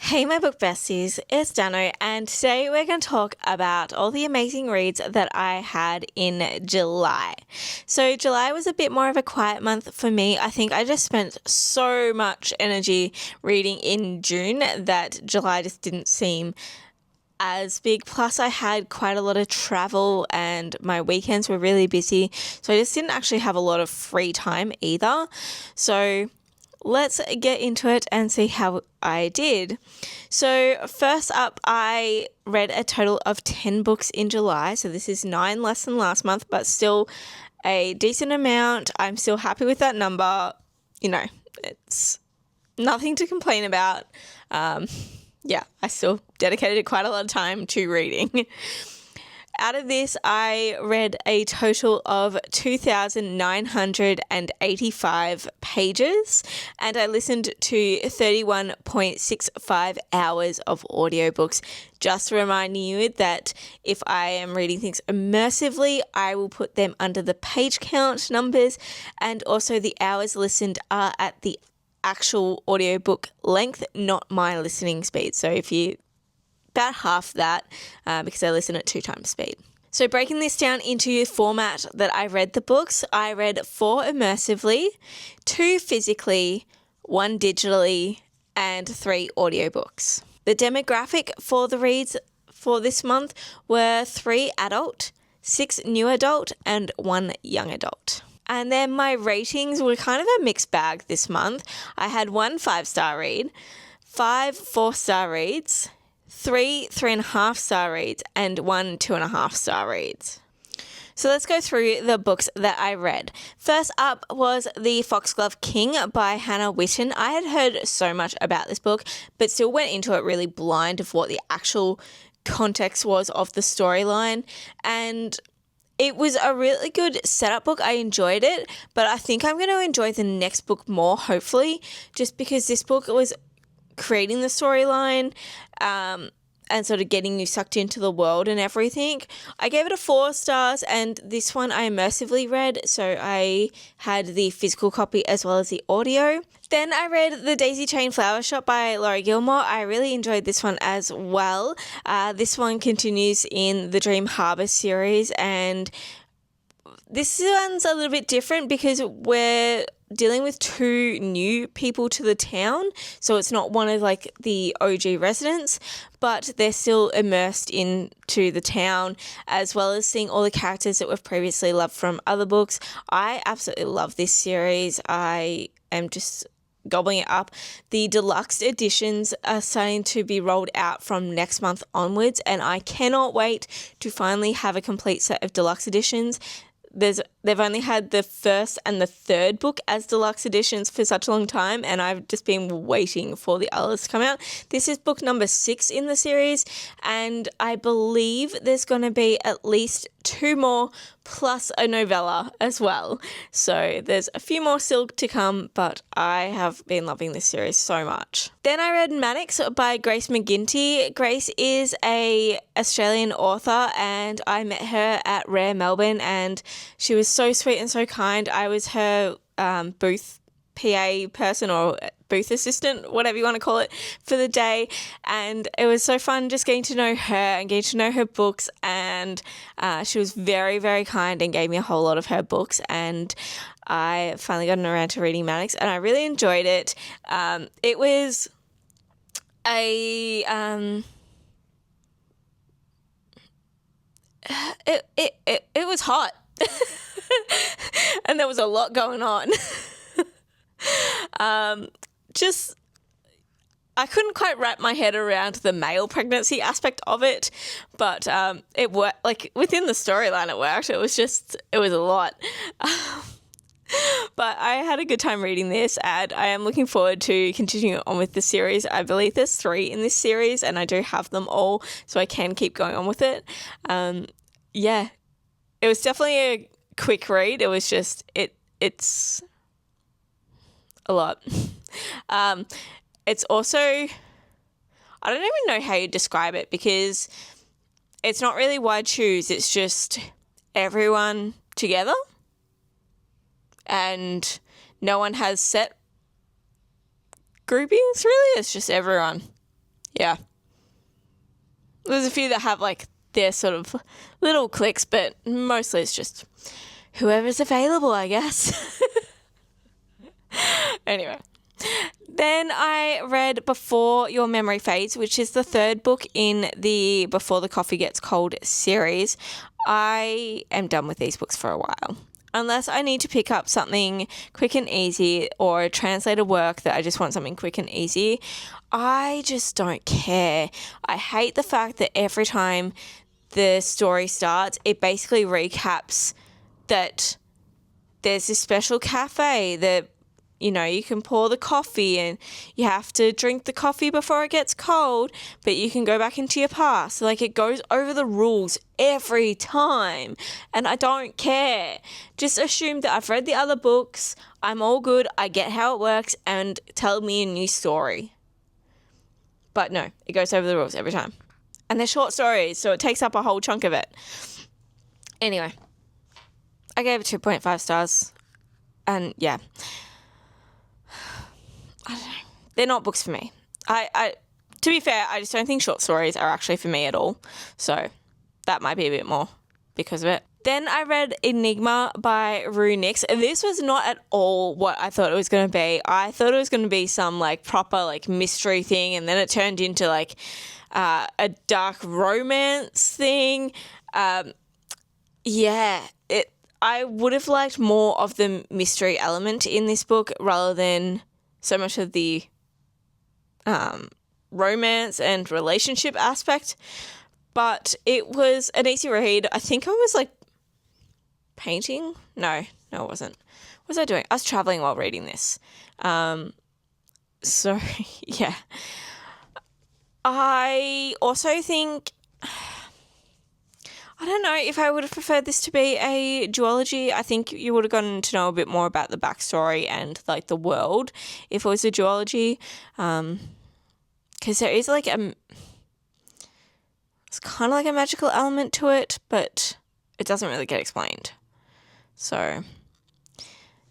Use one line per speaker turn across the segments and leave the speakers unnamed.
Hey, my book besties, it's Dano, and today we're going to talk about all the amazing reads that I had in July. So July was a bit more of a quiet month for me. I think I just spent so much energy reading in June that July just didn't seem as big. Plus I had quite a lot of travel and my weekends were really busy, so I just didn't actually have a lot of free time either. So let's get into it and see how I did. So first up, I read a total of 10 books in July. So this is 9 less than last month, but still a decent amount. I'm still happy with that number. You know, it's nothing to complain about. I still dedicated quite a lot of time to reading. Out of this, I read a total of 2,985 pages and I listened to 31.65 hours of audiobooks. Just reminding you that if I am reading things immersively, I will put them under the page count numbers, and also the hours listened are at the actual audiobook length, not my listening speed. So if you about half that because I listen at 2 times speed. So breaking this down into the format that I read the books, I read 4 immersively, 2 physically, 1 digitally, and 3 audiobooks. The demographic for the reads for this month were 3 adult, 6 new adult, and 1 young adult. And then my ratings were kind of a mixed bag this month. I had 1 5-star read, 5 4-star reads, 3 3.5-star reads, and 1 2.5-star reads. So let's go through the books that I read. First up was The Foxglove King by Hannah Witten. I had heard so much about this book, but still went into it really blind of what the actual context was of the storyline. And it was a really good setup book. I enjoyed it, but I think I'm going to enjoy the next book more, hopefully, just because this book was creating the storyline and sort of getting you sucked into the world and everything. I gave it a 4 stars, and this one I immersively read, so I had the physical copy as well as the audio. Then I read The Daisy Chain Flower Shop by Laurie Gilmore. I really enjoyed this one as well. This one continues in the Dream Harbour series, and this one's a little bit different because we're dealing with 2 new people to the town, so it's not one of like the OG residents, but they're still immersed into the town, as well as seeing all the characters that we've previously loved from other books. I absolutely love this series. I am just gobbling it up. The deluxe editions are starting to be rolled out from next month onwards, and I cannot wait to finally have a complete set of deluxe editions. They've only had the first and the third book as deluxe editions for such a long time, and I've just been waiting for the others to come out. This is book number 6 in the series, and I believe there's going to be at least 2 more plus a novella as well. So there's a few more still to come, but I have been loving this series so much. Then I read Mannix by Grace McGinty. Grace is a Australian author, and I met her at Rare Melbourne, and she was so sweet and so kind. I was her booth PA person or booth assistant, whatever you want to call it, for the day, and it was so fun just getting to know her and getting to know her books, and she was very, very kind and gave me a whole lot of her books, and I finally gotten around to reading Mannix, and I really enjoyed it. It was a it was hot and there was a lot going on. I couldn't quite wrap my head around the male pregnancy aspect of it, but it worked. Like within the storyline, it worked. It was a lot. But I had a good time reading this, and I am looking forward to continuing on with the series. I believe there's 3 in this series, and I do have them all, so I can keep going on with it. It was definitely a quick read. It was just it's a lot. It's also, I don't even know how you describe it, because it's not really wide shoes. It's just everyone together, and no one has set groupings, really. It's just everyone. Yeah. There's a few that have like their sort of little clicks, but mostly it's just whoever's available, I guess. Anyway. Then I read Before Your Memory Fades, which is the third book in the Before the Coffee Gets Cold series. I am done with these books for a while. Unless I need to pick up something quick and easy or translator work that I just want something quick and easy, I just don't care. I hate the fact that every time the story starts, it basically recaps that there's this special cafe that, you know, you can pour the coffee and you have to drink the coffee before it gets cold, but you can go back into your past. Like, it goes over the rules every time, and I don't care. Just assume that I've read the other books, I'm all good, I get how it works, and tell me a new story. But no, it goes over the rules every time. And they're short stories, so it takes up a whole chunk of it. Anyway, I gave it 2.5 stars, and yeah. I don't know. They're not books for me. To be fair, I just don't think short stories are actually for me at all. So that might be a bit more because of it. Then I read Enigma by Rue Nix. This was not at all what I thought it was going to be. I thought it was going to be some like proper like mystery thing, and then it turned into like a dark romance thing. I would have liked more of the mystery element in this book rather than so much of the romance and relationship aspect, but it was an easy read. I think I was like painting. No, it wasn't. What was I doing? I was traveling while reading this. So yeah. I also think, I don't know if I would have preferred this to be a duology. I think you would have gotten to know a bit more about the backstory and like the world if it was a duology. Because there is like it's kind of like a magical element to it, but it doesn't really get explained. So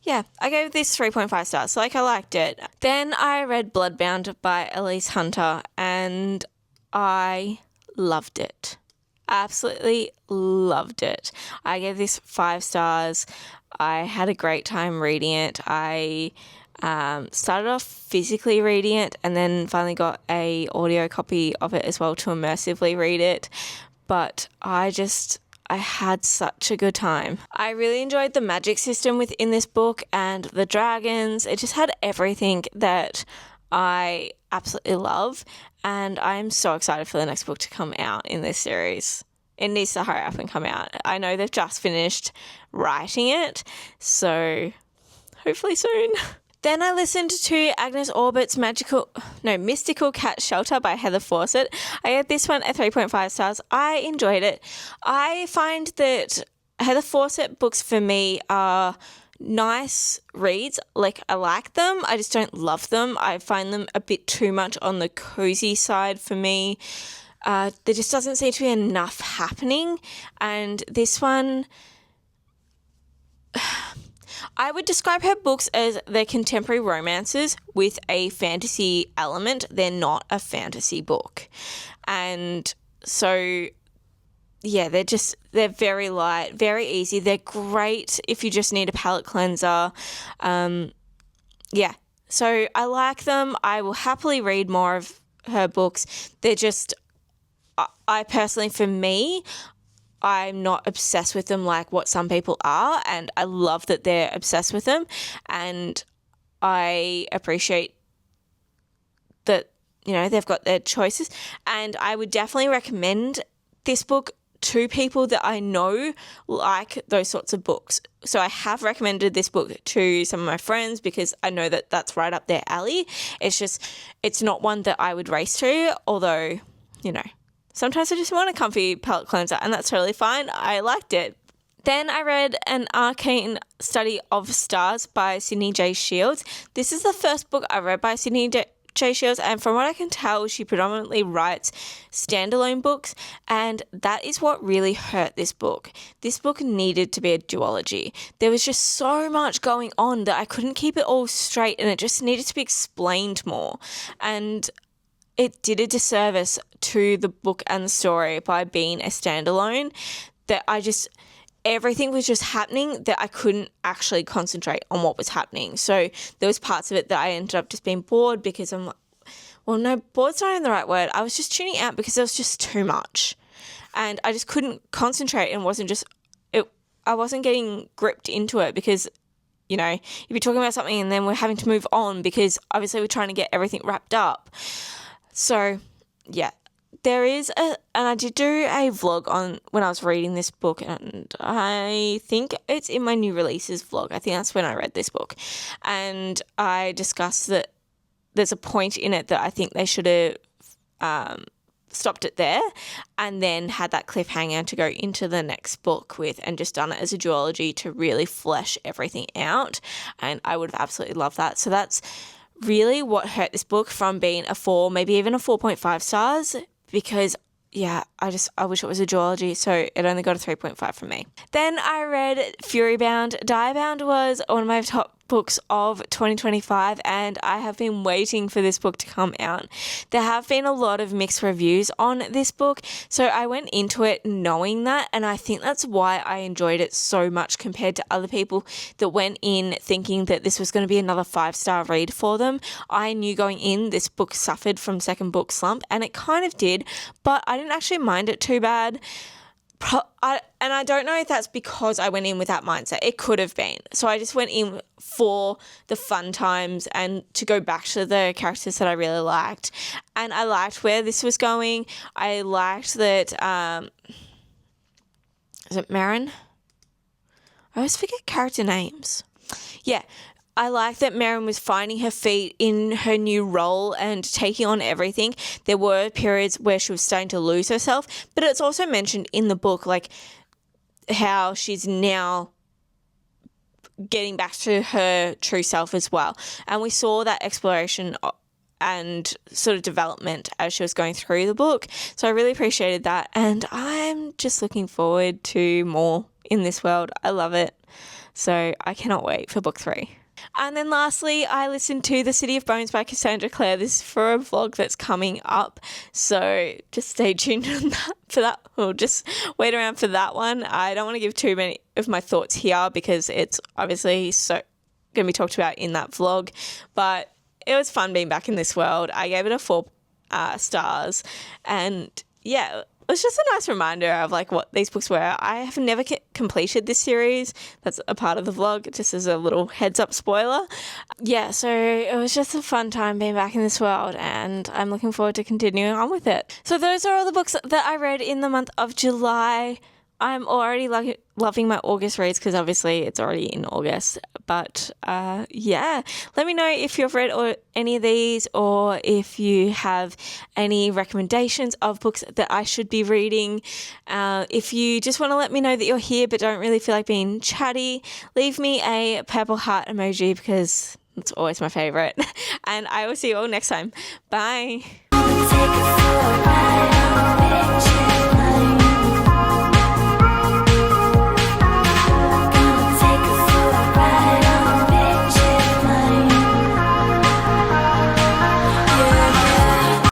yeah, I gave this 3.5 stars. So like, I liked it. Then I read Bloodbound by Elise Hunter, and I loved it. Absolutely loved it. I gave this 5 stars. I had a great time reading it. I started off physically reading it and then finally got a audio copy of it as well to immersively read it. But I had such a good time. I really enjoyed the magic system within this book and the dragons. It just had everything that I absolutely love, and I'm so excited for the next book to come out in this series. It needs to hurry up and come out. I know they've just finished writing it, so hopefully soon. Then I listened to Agnes Orbert's Mystical Cat Shelter by Heather Fawcett. I gave this one a 3.5 stars. I enjoyed it. I find that Heather Fawcett books for me are nice reads. Like, I like them. I just don't love them. I find them a bit too much on the cozy side for me. There just doesn't seem to be enough happening. And this one, I would describe her books as they're contemporary romances with a fantasy element. They're not a fantasy book. And so, yeah, they're very light, very easy. They're great if you just need a palate cleanser. So I like them. I will happily read more of her books. They're just, I personally, for me, I'm not obsessed with them like what some people are, and I love that they're obsessed with them, and I appreciate that, you know, they've got their choices, and I would definitely recommend this book to people that I know like those sorts of books. So I have recommended this book to some of my friends because I know that that's right up their alley. It's not one that I would race to, although, you know, sometimes I just want a comfy palate cleanser, and that's totally fine. I liked it. Then I read An Arcane Study of Stars by Sydney J. Shields. This is the first book I read by Sydney J. Shields, and from what I can tell, she predominantly writes standalone books, and that is what really hurt this book. This book needed to be a duology. There was just so much going on that I couldn't keep it all straight, and it just needed to be explained more. And it did a disservice to the book and the story by being a standalone, that everything was just happening that I couldn't actually concentrate on what was happening. So there was parts of it that I ended up just being bored because I'm like, well, no, bored's not even the right word. I was just tuning out because there was just too much. And I just couldn't concentrate and I wasn't getting gripped into it because, you know, if you're talking about something and then we're having to move on because obviously we're trying to get everything wrapped up. So, yeah. And I did do a vlog on when I was reading this book, and I think it's in my new releases vlog. I think that's when I read this book. And I discussed that there's a point in it that I think they should have stopped it there and then had that cliffhanger to go into the next book with, and just done it as a duology to really flesh everything out. And I would have absolutely loved that. So that's really what hurt this book from being a 4, maybe even a 4.5 stars, because I wish it was a duology, so it only got a 3.5 from me. Then I read Furybound. Diabound was one of my top books of 2025, and I have been waiting for this book to come out. There have been a lot of mixed reviews on this book, so I went into it knowing that, and I think that's why I enjoyed it so much compared to other people that went in thinking that this was going to be another 5-star read for them. I knew going in this book suffered from second book slump, and it kind of did, but I didn't actually mind it too bad. And I don't know if that's because I went in with that mindset. It could have been. So I just went in for the fun times and to go back to the characters that I really liked. And I liked where this was going. I liked that, is it Marin? I always forget character names. Yeah. I like that Marin was finding her feet in her new role and taking on everything. There were periods where she was starting to lose herself, but it's also mentioned in the book, like how she's now getting back to her true self as well. And we saw that exploration and sort of development as she was going through the book. So I really appreciated that. And I'm just looking forward to more in this world. I love it. So I cannot wait for book 3. And then lastly, I listened to The City of Bones by Cassandra Clare. This is for a vlog that's coming up, so just stay tuned for that, or just wait around for that one. I don't want to give too many of my thoughts here because it's obviously going to be talked about in that vlog, but it was fun being back in this world. I gave it a 4 stars, and yeah, it was just a nice reminder of like what these books were. I have never completed this series. That's a part of the vlog, just as a little heads up spoiler. Yeah, so it was just a fun time being back in this world, and I'm looking forward to continuing on with it. So those are all the books that I read in the month of July. I'm already loving my August reads because obviously it's already in August. But yeah, let me know if you've read any of these, or if you have any recommendations of books that I should be reading. If you just want to let me know that you're here but don't really feel like being chatty, leave me a purple heart emoji because it's always my favorite. And I will see you all next time. Bye.